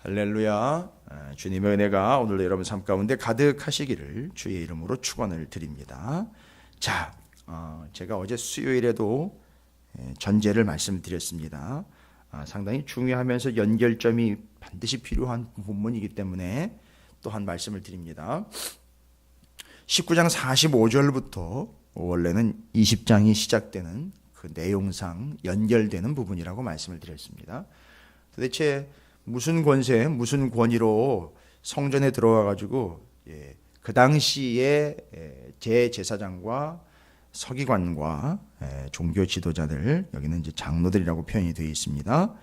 할렐루야. 주님의 은혜가 오늘도 여러분 삶 가운데 가득하시기를 주의 이름으로 축원을 드립니다. 자, 제가 어제 수요일에도 전제를 말씀드렸습니다. 상당히 중요하면서 연결점이 반드시 필요한 본문이기 때문에 또한 말씀을 드립니다. 19장 45절부터 원래는 20장이 시작되는 그 내용상 연결되는 부분이라고 말씀을 드렸습니다. 도대체 무슨 권세, 무슨 권위로 성전에 들어와 가지고 그 당시에 제사장과 서기관과 종교 지도자들, 여기는 이제 장로들이라고 표현이 되어 있습니다.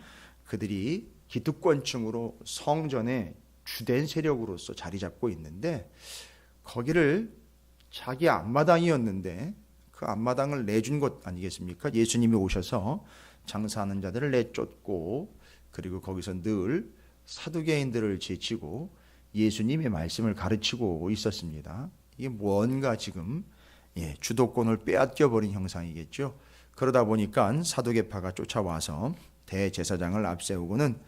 그들이 기득권층으로 성전의 주된 세력으로서 자리 잡고 있는데, 거기를 자기 앞마당이었는데 그 앞마당을 내준 것 아니겠습니까? 예수님이 오셔서 장사하는 자들을 내쫓고, 그리고 거기서 늘 사두개인들을 제치고 예수님의 말씀을 가르치고 있었습니다. 이게 뭔가 지금 주도권을 빼앗겨 버린 형상이겠죠. 그러다 보니까 사두개파가 쫓아와서 대제사장을 앞세우고는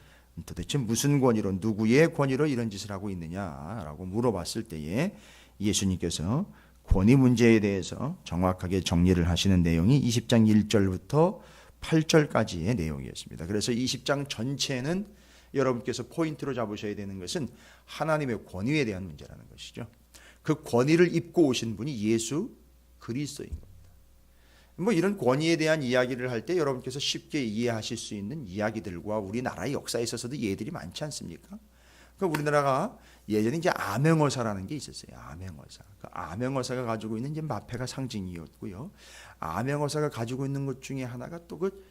도대체 무슨 권위로, 누구의 권위로 이런 짓을 하고 있느냐라고 물어봤을 때에 예수님께서 권위 문제에 대해서 정확하게 정리를 하시는 내용이 20장 1절부터 8절까지의 내용이었습니다. 그래서 20장 전체는 여러분께서 포인트로 잡으셔야 되는 것은 하나님의 권위에 대한 문제라는 것이죠. 그 권위를 입고 오신 분이 예수 그리스도인 겁니다. 뭐 이런 권위에 대한 이야기를 할 때 여러분께서 쉽게 이해하실 수 있는 이야기들과 우리나라의 역사에 있어서도 예들이 많지 않습니까? 그 우리나라가 예전에 이제 암행어사라는 게 있었어요. 암행어사. 그 암행어사가 가지고 있는 이제 마패가 상징이었고요. 암행어사가 가지고 있는 것 중에 하나가 또 그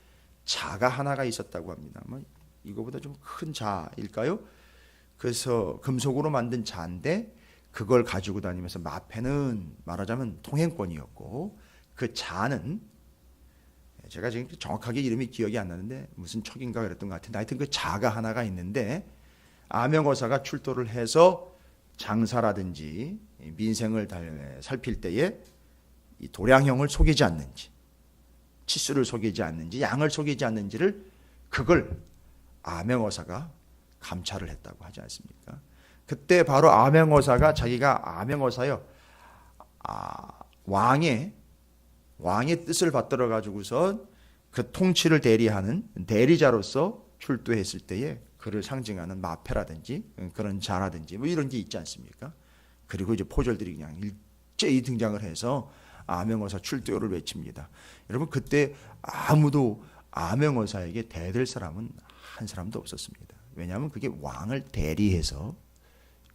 자가 하나가 있었다고 합니다. 뭐 이거보다 좀 큰 자일까요? 그래서 금속으로 만든 자인데 그걸 가지고 다니면서 마패는 말하자면 통행권이었고, 그 자는 제가 지금 정확하게 이름이 기억이 안 나는데 무슨 척인가 그랬던 것 같은데, 하여튼 그 자가 하나가 있는데 암행어사가 출도를 해서 장사라든지 민생을 살필 때에 이 도량형을 속이지 않는지, 치수를 속이지 않는지, 양을 속이지 않는지를 그걸 암행어사가 감찰을 했다고 하지 않습니까? 그때 바로 암행어사가 자기가 암행어사요, 왕의 뜻을 받들어 가지고서 그 통치를 대리하는 대리자로서 출두했을 때에 그를 상징하는 마패라든지 그런 자라든지 뭐 이런 게 있지 않습니까? 그리고 이제 포졸들이 그냥 일제히 등장을 해서 암행어사 출두를 외칩니다. 여러분, 그때 아무도 암행어사에게 대들 사람은 한 사람도 없었습니다. 왜냐하면 그게 왕을 대리해서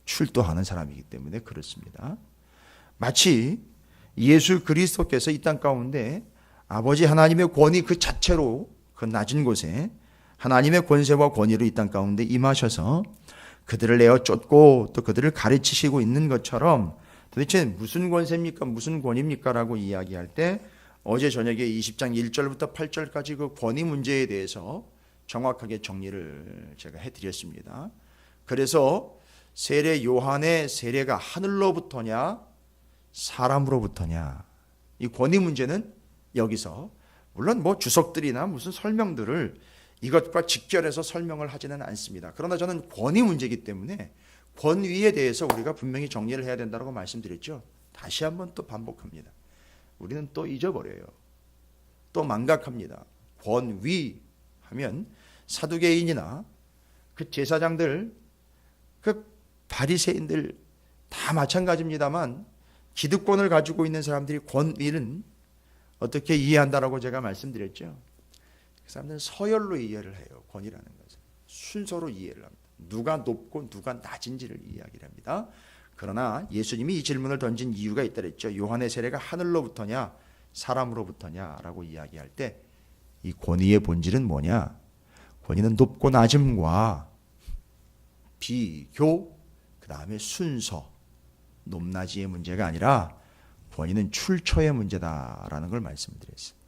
출두하는 사람이기 때문에 그렇습니다. 마치 예수 그리스도께서 이 땅 가운데 아버지 하나님의 권위 그 자체로 그 낮은 곳에 하나님의 권세와 권위로 이 땅 가운데 임하셔서 그들을 내어 쫓고 또 그들을 가르치시고 있는 것처럼, 도대체 무슨 권세입니까? 무슨 권위입니까? 라고 이야기할 때 어제 저녁에 20장 1절부터 8절까지 그 권위 문제에 대해서 정확하게 정리를 제가 해드렸습니다. 그래서 세례 요한의 세례가 하늘로부터냐 사람으로부터냐, 이 권위 문제는 여기서 물론 뭐 주석들이나 무슨 설명들을 이것과 직결해서 설명을 하지는 않습니다. 그러나 저는 권위 문제이기 때문에 권위에 대해서 우리가 분명히 정리를 해야 된다고 말씀드렸죠. 다시 한번 또 반복합니다. 우리는 또 잊어버려요. 또 망각합니다. 권위 하면 사두개인이나 그 제사장들, 그 바리새인들 다 마찬가지입니다만, 기득권을 가지고 있는 사람들이 권위는 어떻게 이해한다라고 제가 말씀드렸죠. 그 사람들은 서열로 이해를 해요. 권위라는 것은 순서로 이해를 합니다. 누가 높고 누가 낮은지를 이야기를 합니다. 그러나 예수님이 이 질문을 던진 이유가 있다 그랬죠. 요한의 세례가 하늘로부터냐 사람으로부터냐라고 이야기할 때 이 권위의 본질은 뭐냐? 권위는 높고 낮음과 비교, 그 다음에 순서, 높낮이의 문제가 아니라 권위는 출처의 문제다라는 걸 말씀드렸어요.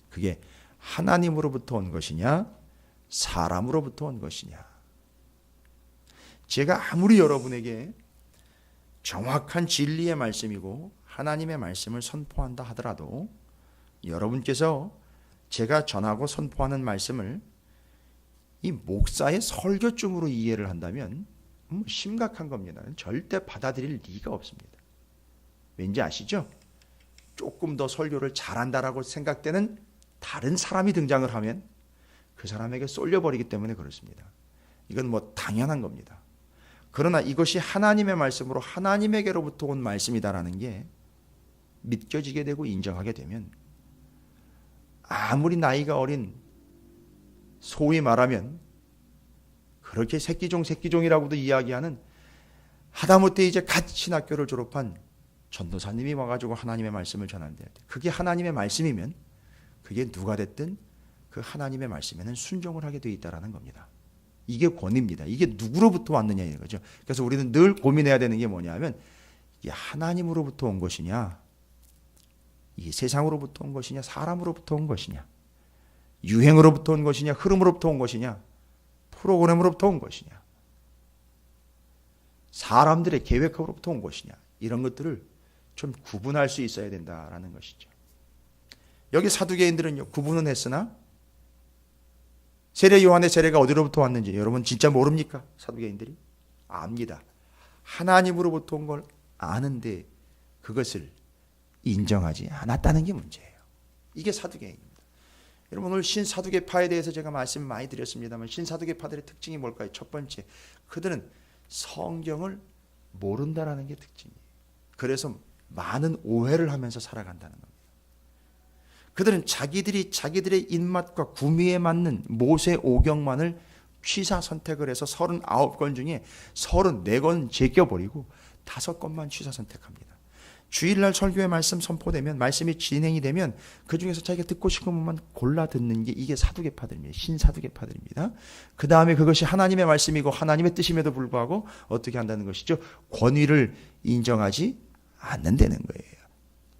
그게 하나님으로부터 온 것이냐 사람으로부터 온 것이냐. 제가 아무리 여러분에게 정확한 진리의 말씀이고 하나님의 말씀을 선포한다 하더라도 여러분께서 제가 전하고 선포하는 말씀을 이 목사의 설교쯤으로 이해를 한다면 심각한 겁니다. 절대 받아들일 리가 없습니다. 왠지 아시죠? 조금 더 설교를 잘한다라고 생각되는 다른 사람이 등장을 하면 그 사람에게 쏠려버리기 때문에 그렇습니다. 이건 당연한 겁니다. 그러나 이것이 하나님의 말씀으로 하나님에게로부터 온 말씀이다라는 게 믿겨지게 되고 인정하게 되면 아무리 나이가 어린 소위 말하면 그렇게 새끼종이라고도 이야기하는 하다못해 이제 갓 신학교를 졸업한 전도사님이 와가지고 하나님의 말씀을 전하는데 그게 하나님의 말씀이면 그게 누가 됐든 그 하나님의 말씀에는 순종을 하게 되어 있다는 겁니다. 이게 권위입니다. 이게 누구로부터 왔느냐 이런 거죠. 그래서 우리는 늘 고민해야 되는 게 뭐냐면 이게 하나님으로부터 온 것이냐 이게 세상으로부터 온 것이냐 사람으로부터 온 것이냐 유행으로부터 온 것이냐 흐름으로부터 온 것이냐 프로그램으로부터 온 것이냐 사람들의 계획으로부터 온 것이냐 이런 것들을 좀 구분할 수 있어야 된다라는 것이죠. 여기 사두개인들은요 구분은 했으나 세례 요한의 세례가 어디로부터 왔는지 여러분 진짜 모릅니까? 사두개인들이 압니다. 하나님으로부터 온 걸 아는데 그것을 인정하지 않았다는 게 문제예요. 이게 사두개인입니다. 여러분 오늘 신사두개파에 대해서 제가 말씀 많이 드렸습니다만 신사두개파들의 특징이 뭘까요? 첫 번째, 그들은 성경을 모른다라는 게 특징이에요. 그래서 많은 오해를 하면서 살아간다는 겁니다. 그들은 자기들의 입맛과 구미에 맞는 모세 오경만을 취사 선택을 해서 39권 중에 34권 제껴버리고 5권만 취사 선택합니다. 주일날 설교의 말씀 선포되면 말씀이 진행이 되면 그 중에서 자기가 듣고 싶은 것만 골라 듣는 게 이게 사두개파들입니다. 신사두개파들입니다. 그 다음에 그것이 하나님의 말씀이고 하나님의 뜻임에도 불구하고 어떻게 한다는 것이죠? 권위를 인정하지 않는다는 거예요.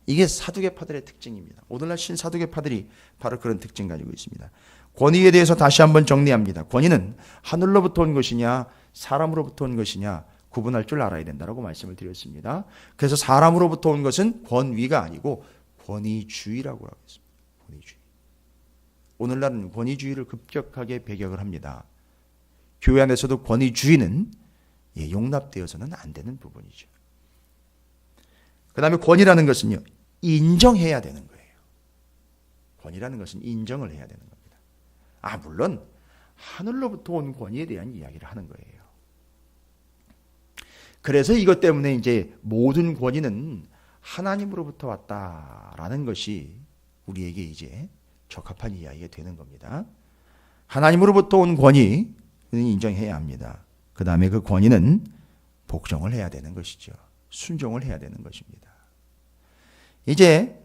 이게 사두개파들의 특징입니다. 오늘날 신사두개파들이 바로 그런 특징 가지고 있습니다. 권위에 대해서 다시 한번 정리합니다. 권위는 하늘로부터 온 것이냐 사람으로부터 온 것이냐 구분할 줄 알아야 된다라고 말씀을 드렸습니다. 그래서 사람으로부터 온 것은 권위가 아니고 권위주의라고 하고 있습니다. 권위주의. 오늘날은 권위주의를 급격하게 배격을 합니다. 교회 안에서도 권위주의는 용납되어서는 안 되는 부분이죠. 그 다음에 권위라는 것은요 인정해야 되는 거예요. 권위라는 것은 인정을 해야 되는 겁니다. 물론 하늘로부터 온 권위에 대한 이야기를 하는 거예요. 그래서 이것 때문에 이제 모든 권위는 하나님으로부터 왔다라는 것이 우리에게 이제 적합한 이야기가 되는 겁니다. 하나님으로부터 온 권위는 인정해야 합니다. 그 다음에 그 권위는 복종을 해야 되는 것이죠. 순종을 해야 되는 것입니다. 이제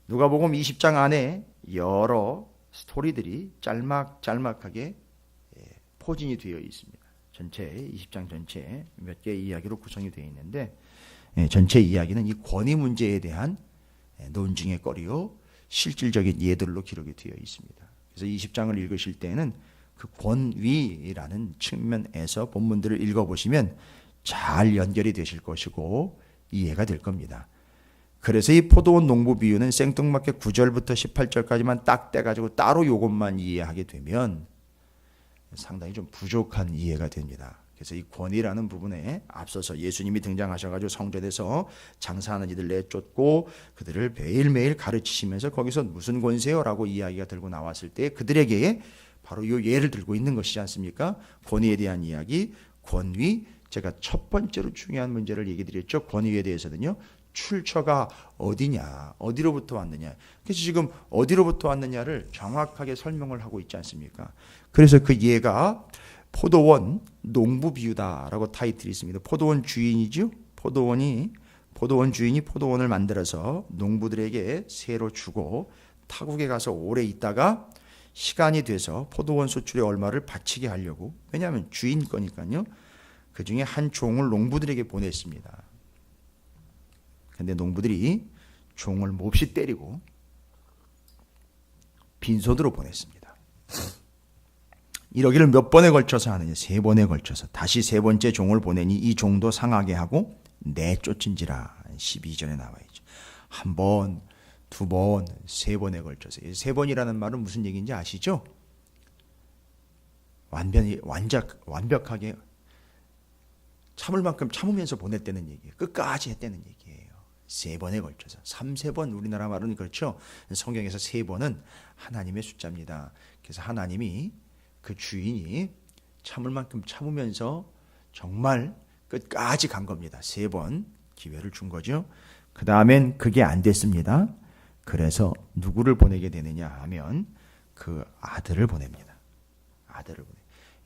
누가복음 20장 안에 여러 스토리들이 짤막짤막하게 포진이 되어 있습니다. 전체 20장 전체 몇 개의 이야기로 구성이 되어 있는데 전체 이야기는 이 권위 문제에 대한 논증의 거리요 실질적인 예들로 기록이 되어 있습니다. 그래서 20장을 읽으실 때는 그 권위라는 측면에서 본문들을 읽어보시면 잘 연결이 되실 것이고 이해가 될 겁니다. 그래서 이 포도원 농부 비유는 생뚱맞게 9절부터 18절까지만 딱 떼가지고 따로 이것만 이해하게 되면 상당히 좀 부족한 이해가 됩니다. 그래서 이 권위라는 부분에 앞서서 예수님이 등장하셔가지고 성전에서 장사하는 이들 내쫓고 그들을 매일매일 가르치시면서 거기서 무슨 권세요라고 이야기가 들고 나왔을 때 그들에게 바로 이 예를 들고 있는 것이지 않습니까? 권위에 대한 이야기, 권위. 제가 첫 번째로 중요한 문제를 얘기 드렸죠. 권위에 대해서는요. 출처가 어디냐, 어디로부터 왔느냐. 그래서 지금 어디로부터 왔느냐를 정확하게 설명을 하고 있지 않습니까? 그래서 그 예가 포도원 농부 비유다라고 타이틀이 있습니다. 포도원 주인이죠. 포도원 주인이 포도원을 만들어서 농부들에게 새로 주고 타국에 가서 오래 있다가 시간이 돼서 포도원 수출의 얼마를 바치게 하려고, 왜냐하면 주인 거니까요. 그 중에 한 종을 농부들에게 보냈습니다. 근데 농부들이 종을 몹시 때리고 빈손으로 보냈습니다. 이러기를 몇 번에 걸쳐서 하느냐? 3번에 걸쳐서 다시 3번째 종을 보내니 이 종도 상하게 하고 내쫓은지라. 12절에 나와 있죠. 1번, 2번, 3번에 걸쳐서. 3번이라는 말은 무슨 얘기인지 아시죠? 완벽하게 참을 만큼 참으면서 보냈다는 얘기예요. 끝까지 했다는 얘기예요. 3번에 걸쳐서 3번 우리나라 말은 그렇죠. 성경에서 3번은 하나님의 숫자입니다. 그래서 하나님이 그 주인이 참을 만큼 참으면서 정말 끝까지 간 겁니다. 3번 기회를 준 거죠. 그 다음엔 그게 안 됐습니다. 그래서 누구를 보내게 되느냐 하면 그 아들을 보냅니다. 아들을 보내.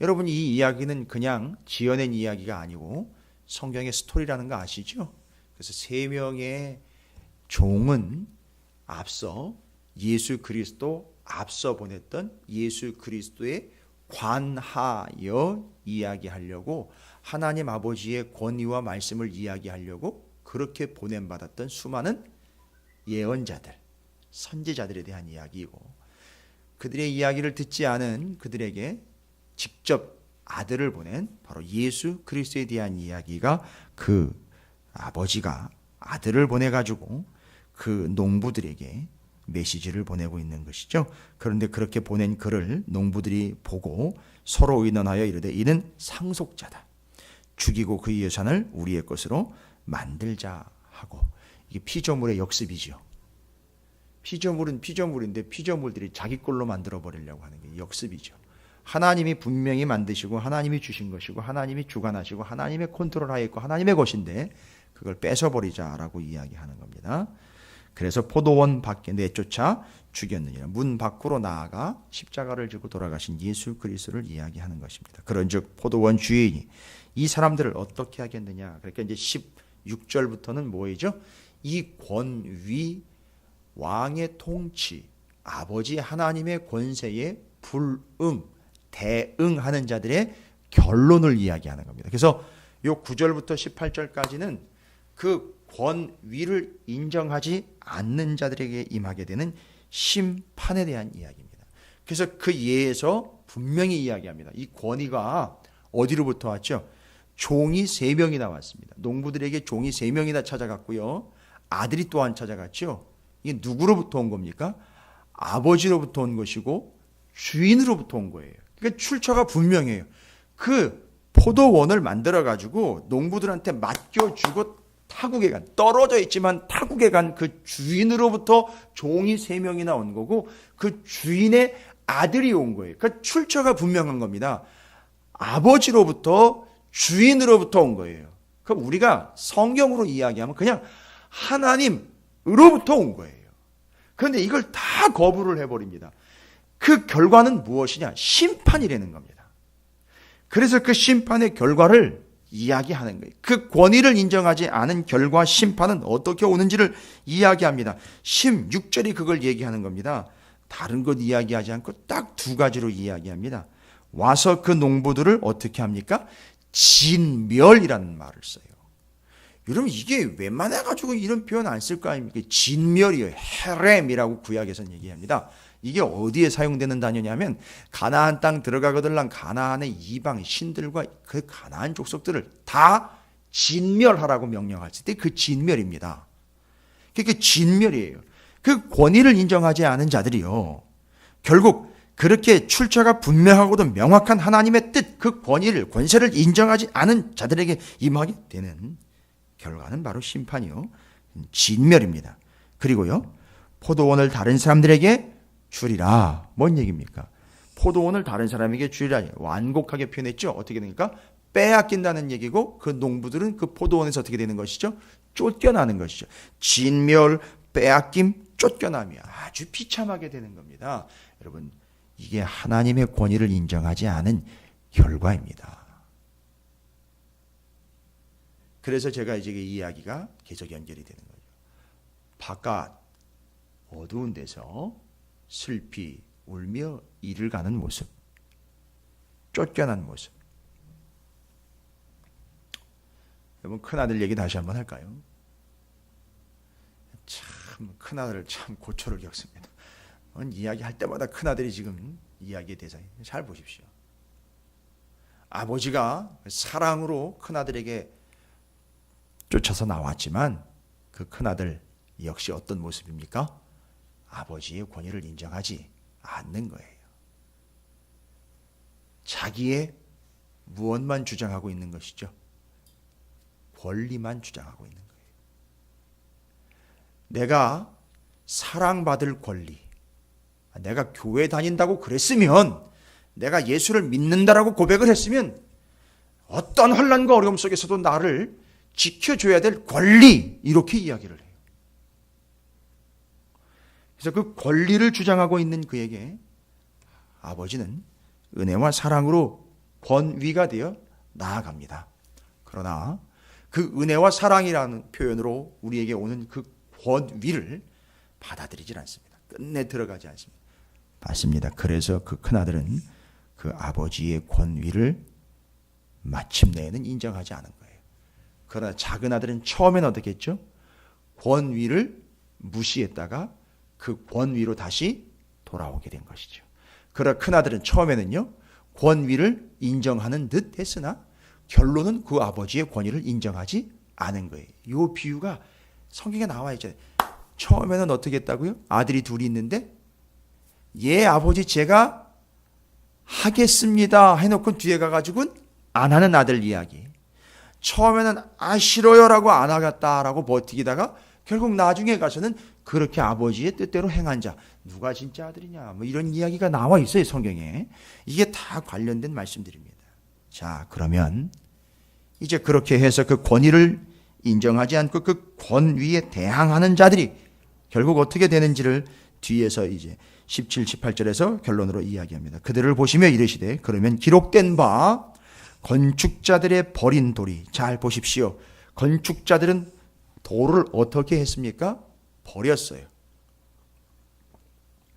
여러분 이 이야기는 그냥 지어낸 이야기가 아니고 성경의 스토리라는 거 아시죠? 그래서 3명의 종은 앞서 예수 그리스도 앞서 보냈던 예수 그리스도에 관하여 이야기하려고 하나님 아버지의 권위와 말씀을 이야기하려고 그렇게 보냄받았던 수많은 예언자들, 선지자들에 대한 이야기이고 그들의 이야기를 듣지 않은 그들에게 직접 아들을 보낸 바로 예수 그리스도에 대한 이야기가 그 아버지가 아들을 보내가지고 그 농부들에게 메시지를 보내고 있는 것이죠. 그런데 그렇게 보낸 그를 농부들이 보고 서로 의논하여 이르되 이는 상속자다. 죽이고 그의 유산을 우리의 것으로 만들자 하고 이게 피조물의 역습이죠. 피조물은 피조물인데 피조물들이 자기 걸로 만들어 버리려고 하는 게 역습이죠. 하나님이 분명히 만드시고 하나님이 주신 것이고 하나님이 주관하시고 하나님의 컨트롤하에 있고 하나님의 것인데 그걸 뺏어버리자라고 이야기하는 겁니다. 그래서 포도원 밖에 내쫓아 죽였느니라. 문 밖으로 나아가 십자가를 지고 돌아가신 예수 그리스도를 이야기하는 것입니다. 그런즉 포도원 주인이 이 사람들을 어떻게 하겠느냐. 그러니까 이제 16절부터는 뭐이죠? 이 권위, 왕의 통치, 아버지 하나님의 권세에 불응, 대응하는 자들의 결론을 이야기하는 겁니다. 그래서 요 9절부터 18절까지는 그 권위를 인정하지 않는 자들에게 임하게 되는 심판에 대한 이야기입니다. 그래서 그 예에서 분명히 이야기합니다. 이 권위가 어디로부터 왔죠? 종이 3명이나 왔습니다. 농부들에게 종이 3명이나 찾아갔고요. 아들이 또한 찾아갔죠. 이게 누구로부터 온 겁니까? 아버지로부터 온 것이고 주인으로부터 온 거예요. 그러니까 출처가 분명해요. 그 포도원을 만들어가지고 농부들한테 맡겨주고 타국에 간, 떨어져 있지만 타국에 간 그 주인으로부터 종이 3명이나 온 거고 그 주인의 아들이 온 거예요. 그러니까 출처가 분명한 겁니다. 아버지로부터 주인으로부터 온 거예요. 그럼 우리가 성경으로 이야기하면 그냥 하나님으로부터 온 거예요. 그런데 이걸 다 거부를 해버립니다. 그 결과는 무엇이냐? 심판이라는 겁니다. 그래서 그 심판의 결과를 이야기하는 거예요. 그 권위를 인정하지 않은 결과 심판은 어떻게 오는지를 이야기합니다. 16절이 그걸 얘기하는 겁니다. 다른 것 이야기하지 않고 딱 2가지로 이야기합니다. 와서 그 농부들을 어떻게 합니까? 진멸이라는 말을 써요. 여러분 이게 웬만해가지고 이런 표현 안 쓸 거 아닙니까? 진멸이에요. 헤렘이라고 구약에서는 얘기합니다. 이게 어디에 사용되는 단어냐면 가나안 땅 들어가거들랑 가나안의 이방 신들과 그 가나안 족속들을 다 진멸하라고 명령했을 때 그 진멸입니다. 그게 진멸이에요. 그 권위를 인정하지 않은 자들이요. 결국 그렇게 출처가 분명하고도 명확한 하나님의 뜻, 그 권세를 인정하지 않은 자들에게 임하게 되는 결과는 바로 심판이요. 진멸입니다. 그리고요. 포도원을 다른 사람들에게 주리라. 뭔 얘기입니까? 포도원을 다른 사람에게 주리라. 완곡하게 표현했죠. 어떻게 됩니까? 빼앗긴다는 얘기고 그 농부들은 그 포도원에서 어떻게 되는 것이죠? 쫓겨나는 것이죠. 진멸, 빼앗김, 쫓겨남이 아주 비참하게 되는 겁니다. 여러분 이게 하나님의 권위를 인정하지 않은 결과입니다. 그래서 제가 이제 이 이야기가 계속 연결이 되는 거죠. 바깥 어두운 데서 슬피 울며 일을 가는 모습, 쫓겨난 모습. 여러분 큰아들 얘기 다시 한번 할까요? 참 큰아들을 참 고초를 겪습니다. 이야기할 때마다 큰아들이 지금 이야기의 대상이에요. 잘 보십시오. 아버지가 사랑으로 큰아들에게 쫓아서 나왔지만 그 큰아들 역시 어떤 모습입니까? 아버지의 권위를 인정하지 않는 거예요. 자기의 무엇만 주장하고 있는 것이죠? 권리만 주장하고 있는 거예요. 내가 사랑받을 권리, 내가 교회 다닌다고 그랬으면, 내가 예수를 믿는다라고 고백을 했으면 어떤 혼란과 어려움 속에서도 나를 지켜줘야 될 권리, 이렇게 이야기를 해요. 그래서 그 권리를 주장하고 있는 그에게 아버지는 은혜와 사랑으로 권위가 되어 나아갑니다. 그러나 그 은혜와 사랑이라는 표현으로 우리에게 오는 그 권위를 받아들이질 않습니다. 끝내 들어가지 않습니다. 맞습니다. 그래서 그 큰아들은 그 아버지의 권위를 마침내에는 인정하지 않은 거예요. 그러나 작은 아들은 처음엔 어떻게 했죠? 권위를 무시했다가 그 권위로 다시 돌아오게 된 것이죠. 그러나 큰아들은 처음에는요, 권위를 인정하는 듯 했으나 결론은 그 아버지의 권위를 인정하지 않은 거예요. 이 비유가 성경에 나와 있잖아요. 처음에는 어떻게 했다고요? 아들이 둘이 있는데, 예 아버지 제가 하겠습니다 해놓고 뒤에 가가지고는 안 하는 아들 이야기. 처음에는 싫어요 라고 안 하겠다라고 버티기다가 결국 나중에 가서는 그렇게 아버지의 뜻대로 행한 자, 누가 진짜 아들이냐, 뭐 이런 이야기가 나와 있어요, 성경에. 이게 다 관련된 말씀들입니다. 자, 그러면 이제 그렇게 해서 그 권위를 인정하지 않고 그 권위에 대항하는 자들이 결국 어떻게 되는지를 뒤에서 이제 17, 18절에서 결론으로 이야기합니다. 그들을 보시며 이르시되, 그러면 기록된 바 건축자들의 버린 돌이, 잘 보십시오. 건축자들은 돌을 어떻게 했습니까? 버렸어요.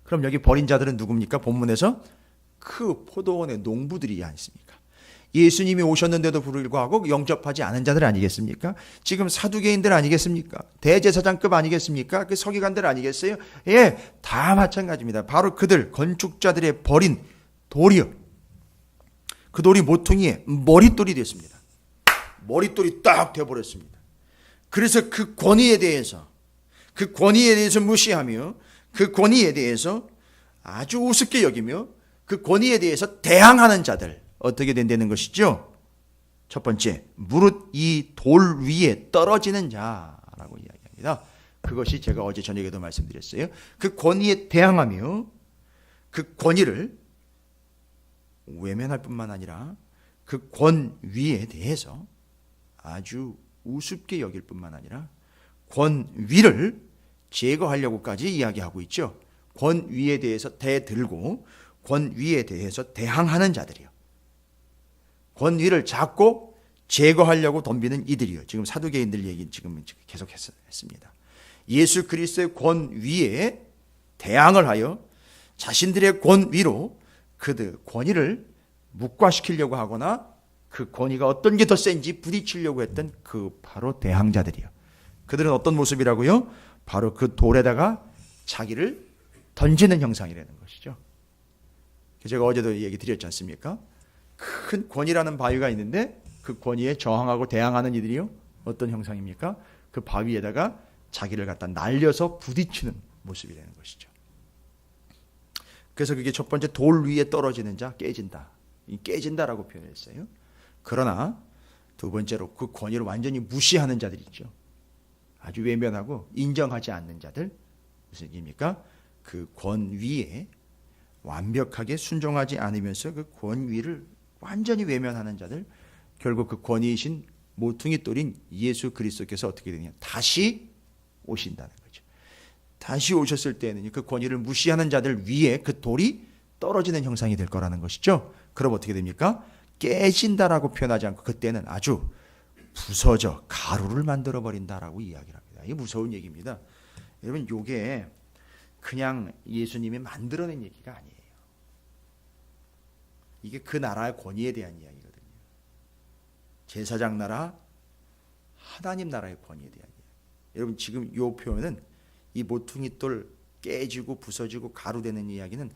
그럼 여기 버린 자들은 누굽니까? 본문에서 그 포도원의 농부들이 아니십니까? 예수님이 오셨는데도 불구하고 영접하지 않은 자들 아니겠습니까? 지금 사두개인들 아니겠습니까? 대제사장급 아니겠습니까? 그 서기관들 아니겠어요? 예, 다 마찬가지입니다. 바로 그들, 건축자들의 버린 돌이요. 그 돌이 모퉁이에 머릿돌이 됐습니다. 머릿돌이 딱 되어버렸습니다. 그래서 그 권위에 대해서 무시하며 그 권위에 대해서 아주 우습게 여기며 그 권위에 대해서 대항하는 자들, 어떻게 된다는 것이죠? 첫 번째, 무릇 이 돌 위에 떨어지는 자라고 이야기합니다. 그것이 제가 어제 저녁에도 말씀드렸어요. 그 권위에 대항하며 그 권위를 외면할 뿐만 아니라 그 권위에 대해서 아주 우습게 여길 뿐만 아니라 권위를 제거하려고까지 이야기하고 있죠. 권위에 대해서 대들고 권위에 대해서 대항하는 자들이요. 권위를 잡고 제거하려고 덤비는 이들이요. 지금 사두개인들 얘기 지금 계속 했습니다. 예수 그리스도의 권위에 대항을 하여 자신들의 권위로 그들 권위를 묵과시키려고 하거나 그 권위가 어떤 게 더 센지 부딪히려고 했던 그 바로 대항자들이요. 그들은 어떤 모습이라고요? 바로 그 돌에다가 자기를 던지는 형상이라는 것이죠. 제가 어제도 얘기 드렸지 않습니까? 큰 권위라는 바위가 있는데 그 권위에 저항하고 대항하는 이들이요. 어떤 형상입니까? 그 바위에다가 자기를 갖다 날려서 부딪히는 모습이라는 것이죠. 그래서 그게 첫 번째, 돌 위에 떨어지는 자, 깨진다. 깨진다라고 표현했어요. 그러나 두 번째로 그 권위를 완전히 무시하는 자들 있죠. 아주 외면하고 인정하지 않는 자들. 무슨 얘기입니까? 그 권위에 완벽하게 순종하지 않으면서 그 권위를 완전히 외면하는 자들, 결국 그 권위이신 모퉁이 돌인 예수 그리스도께서 어떻게 되느냐, 다시 오신다는 거죠. 다시 오셨을 때는 그 권위를 무시하는 자들 위에 그 돌이 떨어지는 형상이 될 거라는 것이죠. 그럼 어떻게 됩니까? 깨진다라고 표현하지 않고 그때는 아주 부서져 가루를 만들어 버린다라고 이야기를 합니다. 이게 무서운 얘기입니다. 여러분, 이게 그냥 예수님이 만들어낸 얘기가 아니에요. 이게 그 나라의 권위에 대한 이야기거든요. 제사장 나라, 하나님 나라의 권위에 대한 이야기. 여러분, 지금 이 표현은 이 모퉁이돌 깨지고 부서지고 가루되는 이야기는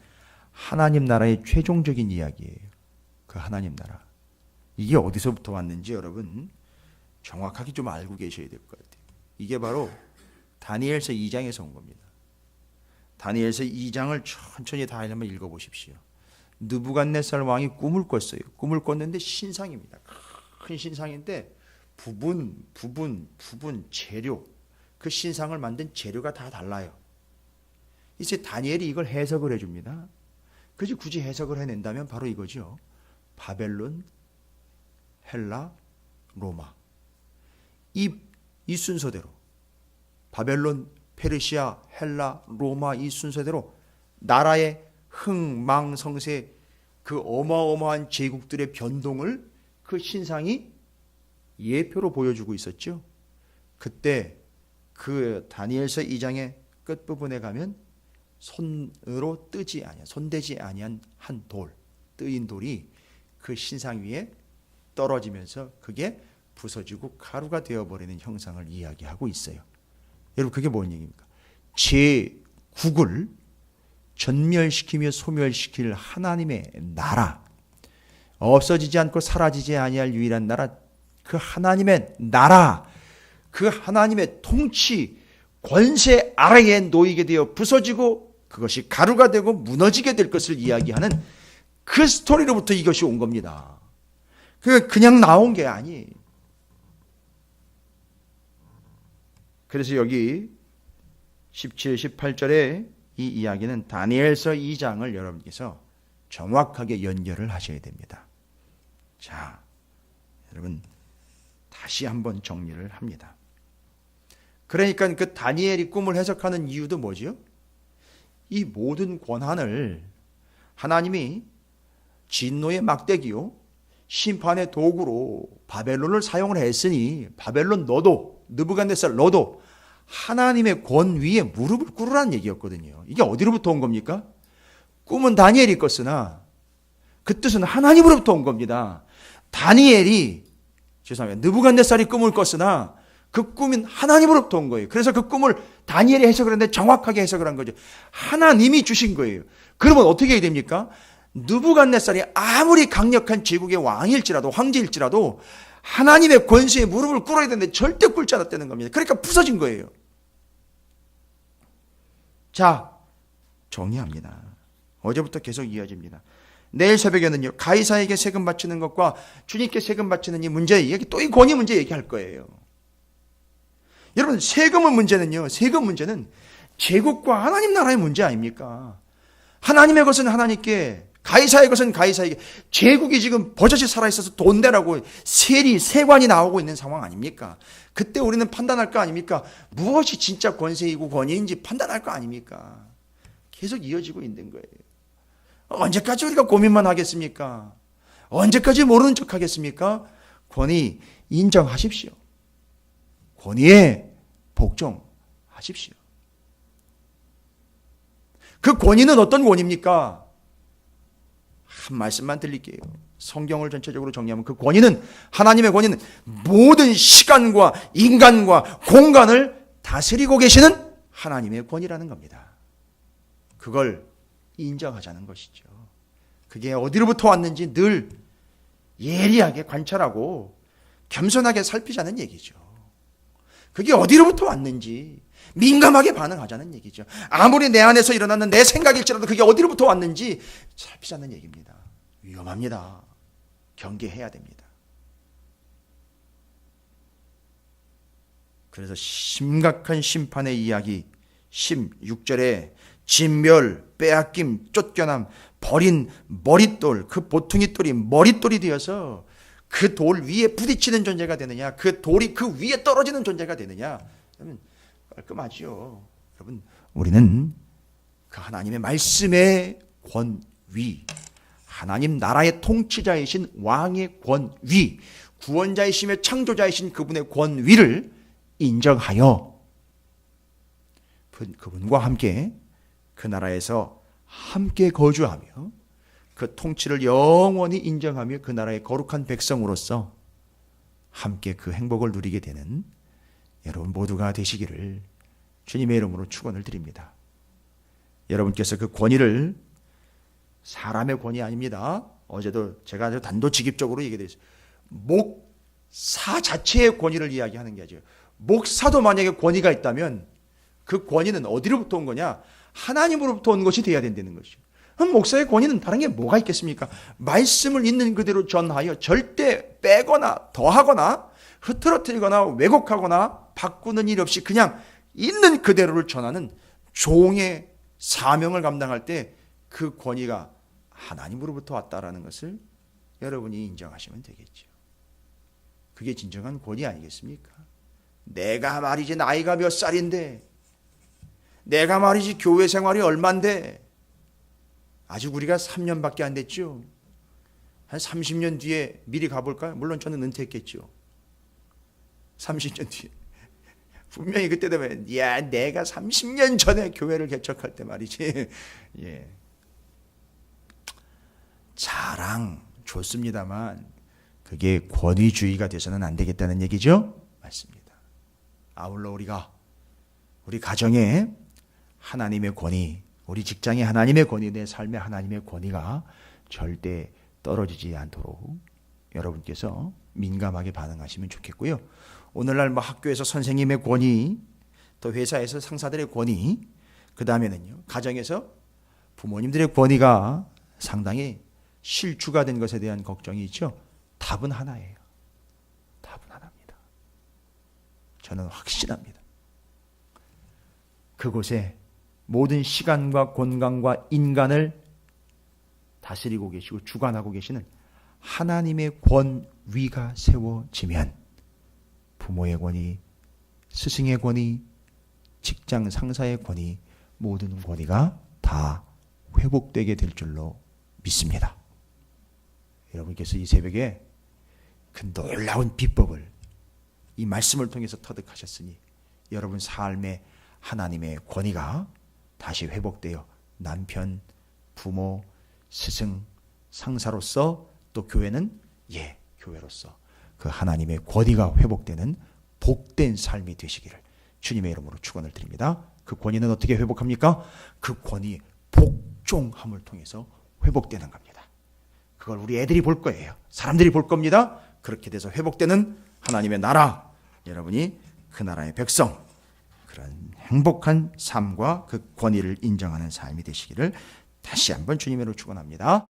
하나님 나라의 최종적인 이야기예요. 그 하나님 나라. 이게 어디서부터 왔는지 여러분 정확하게 좀 알고 계셔야 될 것 같아요. 이게 바로 다니엘서 2장에서 온 겁니다. 다니엘서 2장을 천천히 다 하려면 읽어보십시오. 느부갓네살 왕이 꿈을 꿨어요. 꿈을 꿨는데 신상입니다. 큰 신상인데 부분 재료, 그 신상을 만든 재료가 다 달라요. 이제 다니엘이 이걸 해석을 해줍니다. 그지 굳이 해석을 해낸다면 바로 이거죠. 바벨론, 헬라, 로마. 이 순서대로 바벨론, 페르시아, 헬라, 로마 이 순서대로 나라의 흥망성쇠 그 어마어마한 제국들의 변동을 그 신상이 예표로 보여주고 있었죠. 그때 그 다니엘서 2장의 끝부분에 가면 손으로 뜨지 아니한, 손대지 아니한 한 돌, 뜨인 돌이 그 신상 위에 떨어지면서 그게 부서지고 가루가 되어버리는 형상을 이야기하고 있어요. 여러분 그게 뭔 얘기입니까? 제국을 전멸시키며 소멸시킬 하나님의 나라, 없어지지 않고 사라지지 아니할 유일한 나라, 그 하나님의 나라, 그 하나님의 통치 권세 아래에 놓이게 되어 부서지고 그것이 가루가 되고 무너지게 될 것을 이야기하는 그 스토리로부터 이것이 온 겁니다. 그냥 나온 게 아니에요. 그래서 여기 17, 18절에 이 이야기는 다니엘서 2장을 여러분께서 정확하게 연결을 하셔야 됩니다. 자, 여러분 다시 한번 정리를 합니다. 그러니까 그 다니엘이 꿈을 해석하는 이유도 뭐죠? 이 모든 권한을 하나님이 진노의 막대기요 심판의 도구로 바벨론을 사용을 했으니 바벨론 너도, 느부갓네살 너도 하나님의 권위에 무릎을 꿇으라는 얘기였거든요. 이게 어디로부터 온 겁니까? 꿈은 다니엘이 꿨으나 그 뜻은 하나님으로부터 온 겁니다. 다니엘이 느부갓네살이 꿈을 꿨으나 그 꿈은 하나님으로부터 온 거예요. 그래서 그 꿈을 다니엘이 해석을 했는데 정확하게 해석을 한 거죠. 하나님이 주신 거예요. 그러면 어떻게 해야 됩니까? 느부갓네살이 아무리 강력한 제국의 왕일지라도 황제일지라도 하나님의 권세에 무릎을 꿇어야 되는데 절대 꿇지 않았다는 겁니다. 그러니까 부서진 거예요. 자, 정리합니다. 어제부터 계속 이어집니다. 내일 새벽에는요, 가이사에게 세금 바치는 것과 주님께 세금 바치는 이 문제 얘기, 또 이 권위 문제 얘기할 거예요. 여러분, 세금의 문제는요, 세금 문제는 제국과 하나님 나라의 문제 아닙니까? 하나님의 것은 하나님께, 가이사의 것은 가이사에게, 제국이 지금 버젓이 살아있어서 돈 내라고 세관이 나오고 있는 상황 아닙니까? 그때 우리는 판단할 거 아닙니까? 무엇이 진짜 권세이고 권위인지 판단할 거 아닙니까? 계속 이어지고 있는 거예요. 언제까지 우리가 고민만 하겠습니까? 언제까지 모르는 척 하겠습니까? 권위 인정하십시오. 권위에 복종하십시오. 그 권위는 어떤 권위입니까? 한 말씀만 드릴게요. 성경을 전체적으로 정리하면 그 권위는, 하나님의 권위는 모든 시간과 인간과 공간을 다스리고 계시는 하나님의 권위라는 겁니다. 그걸 인정하자는 것이죠. 그게 어디로부터 왔는지 늘 예리하게 관찰하고 겸손하게 살피자는 얘기죠. 그게 어디로부터 왔는지 민감하게 반응하자는 얘기죠. 아무리 내 안에서 일어나는 내 생각일지라도 그게 어디로부터 왔는지 살피자는 얘기입니다. 위험합니다. 경계해야 됩니다. 그래서 심각한 심판의 이야기 16절에 진멸, 빼앗김, 쫓겨남, 버린 머릿돌, 그 보퉁이 돌이 머릿돌이 되어서 그 돌 위에 부딪히는 존재가 되느냐, 그 돌이 그 위에 떨어지는 존재가 되느냐, 여러분 깔끔하지요. 여러분, 우리는 그 하나님의 말씀의 권위, 하나님 나라의 통치자이신 왕의 권위, 구원자이시며 창조자이신 그분의 권위를 인정하여 그분과 함께 그 나라에서 함께 거주하며 그 통치를 영원히 인정하며 그 나라의 거룩한 백성으로서 함께 그 행복을 누리게 되는 여러분 모두가 되시기를 주님의 이름으로 축원을 드립니다. 여러분께서 그 권위를, 사람의 권위 아닙니다. 어제도 제가 아주 단도직입적으로 얘기했어요. 목사 자체의 권위를 이야기하는 게 아니죠. 목사도 만약에 권위가 있다면 그 권위는 어디로부터 온 거냐? 하나님으로부터 온 것이 돼야 된다는 것이죠. 목사의 권위는 다른 게 뭐가 있겠습니까? 말씀을 있는 그대로 전하여 절대 빼거나 더하거나 흐트러뜨리거나 왜곡하거나 바꾸는 일 없이 그냥 있는 그대로를 전하는 종의 사명을 감당할 때 그 권위가 하나님으로부터 왔다라는 것을 여러분이 인정하시면 되겠죠. 그게 진정한 권위 아니겠습니까? 내가 말이지 나이가 몇 살인데, 내가 말이지 교회 생활이 얼만데, 아직 우리가 3년밖에 안 됐죠. 한 30년 뒤에 미리 가볼까요? 물론 저는 은퇴했겠죠. 30년 뒤에 분명히 그때 되면 야 내가 30년 전에 교회를 개척할 때 말이지 예. 자랑 좋습니다만 그게 권위주의가 돼서는 안 되겠다는 얘기죠. 맞습니다. 아울러 우리 가정에 하나님의 권위, 우리 직장에 하나님의 권위, 내 삶에 하나님의 권위가 절대 떨어지지 않도록 여러분께서 민감하게 반응하시면 좋겠고요. 오늘날 학교에서 선생님의 권위, 또 회사에서 상사들의 권위, 그 다음에는요 가정에서 부모님들의 권위가 상당히 실추가 된 것에 대한 걱정이 있죠. 답은 하나예요. 답은 하나입니다. 저는 확신합니다. 그곳에 모든 시간과 공간과 인간을 다스리고 계시고 주관하고 계시는 하나님의 권위가 세워지면 부모의 권위, 스승의 권위, 직장 상사의 권위, 모든 권위가 다 회복되게 될 줄로 믿습니다. 여러분께서 이 새벽에 그 놀라운 비법을 이 말씀을 통해서 터득하셨으니 여러분 삶에 하나님의 권위가 다시 회복되어 남편, 부모, 스승, 상사로서 또 교회는 교회로서 그 하나님의 권위가 회복되는 복된 삶이 되시기를 주님의 이름으로 축원을 드립니다. 그 권위는 어떻게 회복합니까? 그 권위 복종함을 통해서 회복되는 겁니다. 그걸 우리 애들이 볼 거예요. 사람들이 볼 겁니다. 그렇게 돼서 회복되는 하나님의 나라, 여러분이 그 나라의 백성, 그런 행복한 삶과 그 권위를 인정하는 삶이 되시기를 다시 한번 주님으로 축원합니다.